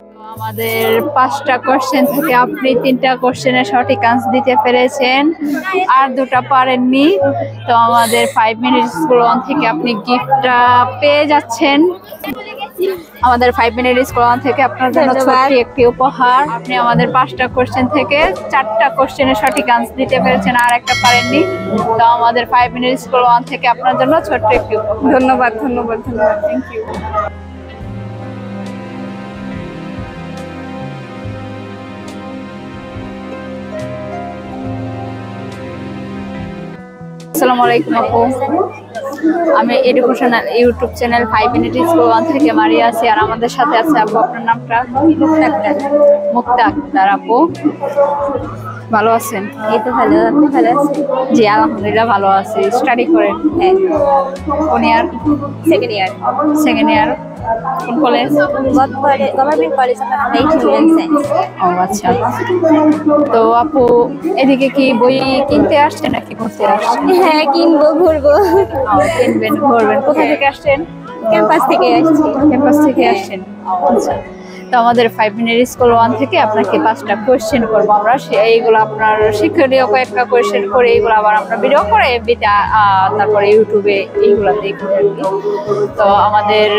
আমাদের 5টা কোশ্চেন থেকে আপনি 3টা কোশ্চেনের সঠিক আনসার দিতে পেরেছেন, আর 2টা পারেননি। তো আমাদের 5 মিনিট স্কুল অন থেকে আপনি গিফটটা পেয়ে যাচ্ছেন। আমাদের 5 মিনিট স্কুল অন থেকে আপনার জন্য ছোট্ট একটি উপহার। আপনি আমাদের 5টা কোশ্চেন থেকে 4টা কোশ্চেনের সঠিক আনসার দিতে পেরেছেন, আর একটা পারেননি। তো আমাদের 5 মিনিট স্কুল অন থেকে আপনার জন্য ছোট্ট একটি উপহার। ধন্যবাদ ধন্যবাদ ধন্যবাদ, থ্যাংক ইউ। আসসালামু আলাইকুম আপু, আমি educational YouTube channel 5 minute school one থেকে মারিয়া আছি, আর আমাদের সাথে আছে আপু। আপনার নামটা? মুক্তা আক্তার। আপু ভালো আছেন? এই তো ভালো, আপনি ভালো আছেন? জি আলহামদুলিল্লাহ ভালো আছি। স্টাডি করেন? হ্যাঁ। কোন ইয়ার? সেকেন্ড ইয়ার। Second year. কোন college? Government college of human science. ও আচ্ছা। তো আপু এদিকে কি বই কিনতে আসছেন নাকি ঘুরতে আসছেন? হ্যাঁ, কিনবো, ঘুরবো। কিনবেন, ঘুরবেন। কোথা থেকে আসছেন? ক্যাম্পাস থেকে আসছি। ক্যাম্পাস থেকে আসছেন? আচ্ছা। তো আমাদের 5 মিনিট স্কুল ওয়ান থেকে আপনাকে 5টা কোয়েশ্চেন করবো আমরা। এইগুলো আপনার শিক্ষণীয় কয়েকটা কোয়েশ্চেন করে এইগুলো আবার আমরা ভিডিও করে তারপরে ইউটিউবে এইগুলাতেই করি আর কি। তো আমাদের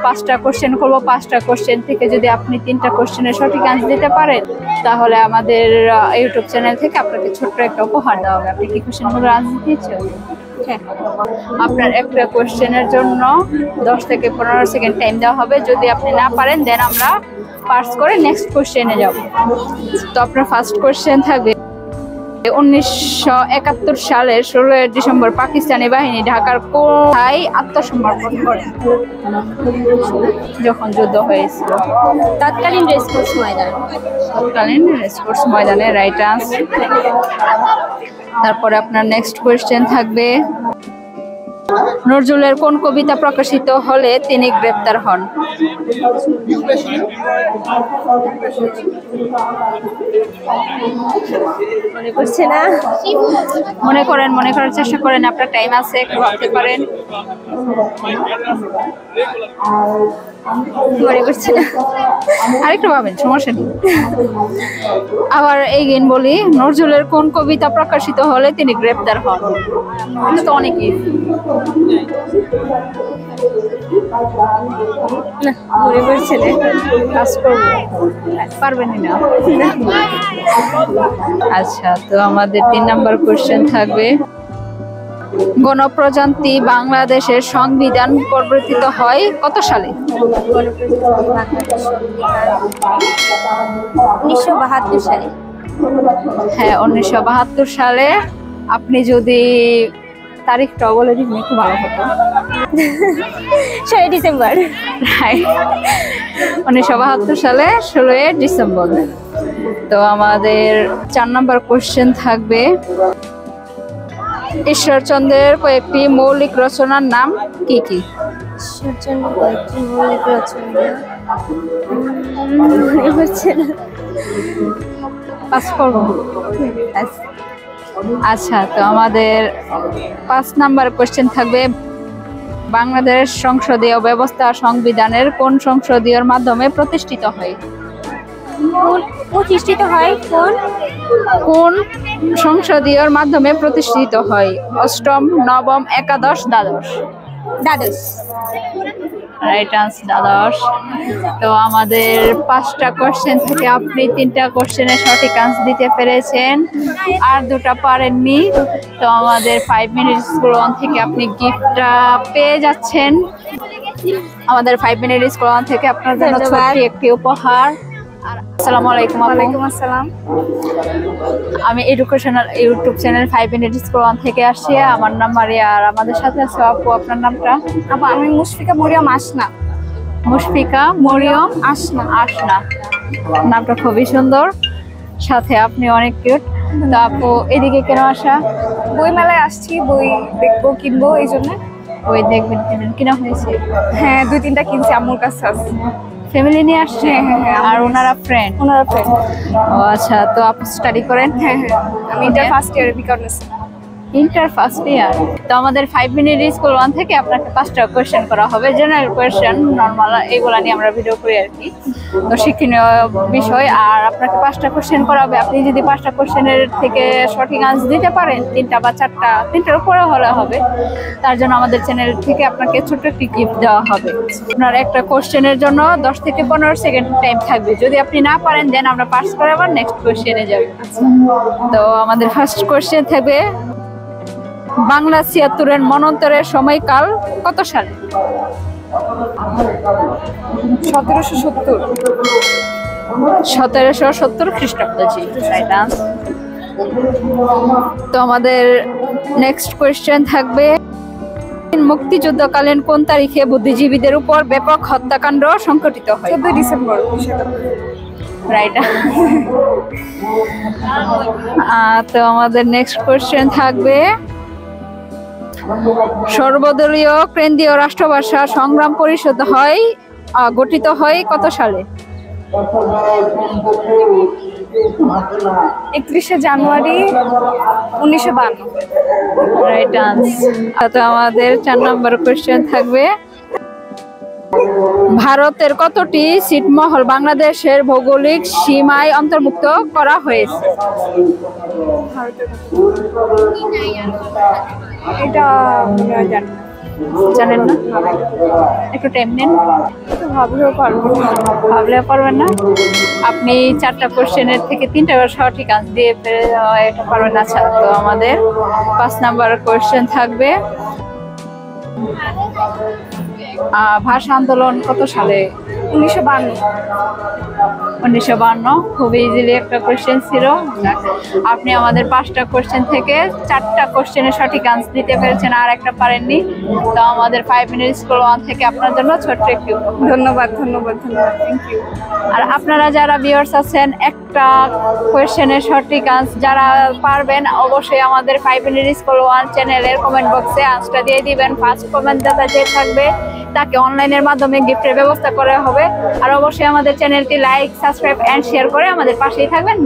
5টা কোয়েশ্চেন করবো। 5টা কোয়েশ্চেন থেকে যদি আপনি 3টা কোয়েশ্চেনের সঠিক আনসার দিতে পারেন, তাহলে আমাদের ইউটিউব চ্যানেল থেকে আপনাকে ছোট্ট একটা উপহার দেওয়া হবে। আপনি কি কোয়েশ্চেনগুলো আনসার দিয়েছেন? হ্যাঁ। আপনার একটা কোয়েশ্চেনের জন্য 10 থেকে 15 সেকেন্ড টাইম দেওয়া হবে। যদি আপনি না পারেন দেন আমরা পাস করে নেক্সট কোয়েশ্চেনে যাব। তো আপনার ফার্স্ট কোয়েশ্চেন থাকবে, 1971 সালের 16 ডিসেম্বর পাকিস্তানি বাহিনী ঢাকার কোথায় আত্মসমর্পণ করে যখন যুদ্ধ হয়েছিল? তৎকালীন রেসকোর্স ময়দান। তৎকালীন রেসকোর্স ময়দানে, রাইট আনসার। তারপরে আপনার নেক্সট কোয়েশ্চেন থাকবে, নজরুলের কোন কবিতা প্রকাশিত হলে তিনি গ্রেপ্তার হন? মনে করছে না? মনে করেন, মনে করার চেষ্টা করেন, আপনার টাইম আছে, একটু ভাবতে পারেন। মনে করছে না? আরেকটু ভাবেন, সমস্যা নেই। আবার এইগেন বলি, নজরুলের কোন কবিতা প্রকাশিত হলে তিনি গ্রেপ্তার হন? এটা তো অনেক ইজি। মনে করছে না? কাজ করবো, পারবেনই না। আচ্ছা, তো আমাদের 3 নাম্বার কোয়েশ্চেন থাকবে, গণপ্রজাতন্ত্রী বাংলাদেশের সংবিধান প্রবর্তিত হয় কত সালে? 1972 সালে। হ্যাঁ, 1972 সালে। আপনি যদি তারিখটাও বলে দিন একটু ভালো হতো। 16 ডিসেম্বর। 1972 সালে 16 ডিসেম্বর। তো আমাদের 4 নাম্বার কোয়েশ্চেন থাকবে, ঈশ্বরচন্দ্রের কয়েকটি মৌলিক রচনার নাম কি কি? ঈশ্বরচন্দ্র কয়েকটি মৌলিক রচনা মনে হচ্ছে না। পাস করবো? আচ্ছা, তো আমাদের 5 নাম্বার কোয়েশ্চেন থাকবে, বাংলাদেশ সংসদীয় ব্যবস্থা সংবিধানের কোন সংসদীয় মাধ্যমে প্রতিষ্ঠিত হয়? প্রতিষ্ঠিত হয় কোন সংসদীয় মাধ্যমে প্রতিষ্ঠিত হয়? অষ্টম, নবম, একাদশ, দ্বাদশ? দ্বাদশ। রাইট আনসার, দ্বাদশ। তো আমাদের 5টা কোশ্চেন থেকে আপনি 3টা কোশ্চেনের সঠিক আনসার দিতে পেরেছেন, আর 2টা পারেননি। তো আমাদের 5 মিনিট স্কুল ওয়ান থেকে আপনি গিফটটা পেয়ে যাচ্ছেন। আমাদের 5 মিনিট স্কুল ওয়ান থেকে আপনার জন্য ছোট্ট একটি উপহার। আসসালামু আলাইকুম। ওয়ালাইকুম আসসালাম। আমি educational YouTube channel 5 minute school one থেকে আসছি। আমার নাম মারিয়া, আর আমাদের সাথে আছে আপু। আপনার নামটা? আপু, আমি মুশফিকা মরিয়ম আসনা। মুশফিকা মরিয়ম আসনা। আসনা, নামটা খুবই সুন্দর, সাথে আপনি অনেক কিউট। তো আপু এদিকে কেন আসা? বই মেলায় আসছি, বই দেখবো, কিনবো, এই জন্য। বই দেখবেন, কিনা হয়েছে? হ্যাঁ, 2-3টা কিনছি, আম্মুর কাছে আছে। ফ্যামিলি নিয়ে আসছে? হ্যাঁ। আর ওনারা ফ্রেন্ড? ওনারা ফ্রেন্ড। ও আচ্ছা, তো আপু স্টাডি করেন? হ্যাঁ, আমি ইন্টার ফার্স্ট ইয়ারে বিকনেস। Inter first year. তো আমাদের 5 মিনিট স্কুল 1 থেকে আপনাকে 5টা কোয়েশ্চেন করা হবে, জেনারেল কোয়েশ্চেন, নর্মাল, এগুলা নিয়ে আমরা ভিডিও করি আর কি। তো শিক্ষণীয় বিষয়, আর আপনাকে 5টা কোয়েশ্চেন করা হবে। আপনি যদি 5টা কোয়েশ্চেনের থেকে সঠিক আনসার দিতে পারেন, 3টা বা 4টা, 3টার উপরে হলে হবে, তার জন্য আমাদের চ্যানেল থেকে আপনাকে ছোট্ট একটি গিফট দেওয়া হবে। আপনার একটা কোয়েশ্চেনের জন্য 10 থেকে 15 সেকেন্ড টাইম থাকবে। যদি আপনি না পারেন দেন আমরা পাস করে আবার নেক্সট কোয়েশ্চেনে যাব। তো আমাদের ফার্স্ট কোয়েশ্চেন থাকবে, বাংলা ৭৬-এর মন্বন্তরের সময়কাল কত সালে? 1770। 1770 খ্রিস্টাব্দ। জি, রাইট আনসার। তো আমাদের নেক্সট কোয়েশ্চেন থাকবে, মুক্তিযুদ্ধকালীন কোন তারিখে বুদ্ধিজীবীদের উপর ব্যাপক হত্যাকাণ্ড সংঘটিত হয়? 14 ডিসেম্বর। রাইট। তো আমাদের নেক্সট কোয়েশ্চেন থাকবে, সর্বদলীয় কেন্দ্রীয় রাষ্ট্রভাষা সংগ্রাম পরিষদ গঠিত হয় কত সালে? 31শে জানুয়ারি 1952। Right answer. তো আমাদের 4 নম্বর কোয়েশ্চেন থাকবে, ভারতের কতটি ছিটমহল বাংলাদেশের ভৌগোলিক সীমায় অন্তর্ভুক্ত করা হয়েছে? এটা মনে হয় জানি না। জানেন না? একটু টাইম নেন। ভাবলেও পারবো না। ভাবলে পারবেন না? আপনি 4টা কোশ্চেনের থেকে 3টা সঠিক আনসার দিয়ে এটা পারবেন। আচ্ছা, তো আমাদের 5 নাম্বার কোশ্চেন থাকবে, ভাষা আন্দোলন কত সালে? 1952। 1952। খুব ইজিলি একটা কোশ্চেন ছিল। আপনি আমাদের 5টা কোশ্চেন থেকে 4টা কোশ্চেনের সঠিক আনসার দিতে পেরেছেন, আর একটা পারেননি। তো আমাদের 5 মিনিট স্কুল 1 থেকে আপনার জন্য ছোট্ট একটি উপহার। ধন্যবাদ। Thank you. আর আপনারা যারা ভিউয়ার্স আছেন, একটা কোয়েশ্চেনের সঠিক আনসার যারা পারবেন, অবশ্যই আমাদের 5 মিনিট স্কুল 1 চ্যানেলের কমেন্ট বক্সে আনসারটা দিয়ে দিবেন। ফার্স্ট কমেন্ট দাতা যে থাকবে তাকে অনলাইনের মাধ্যমে গিফটের ব্যবস্থা করা হবে। আর অবশ্যই আমাদের চ্যানেলটি লাইক, সাবস্ক্রাইব এন্ড শেয়ার করে আমাদের পাশেই থাকবেন।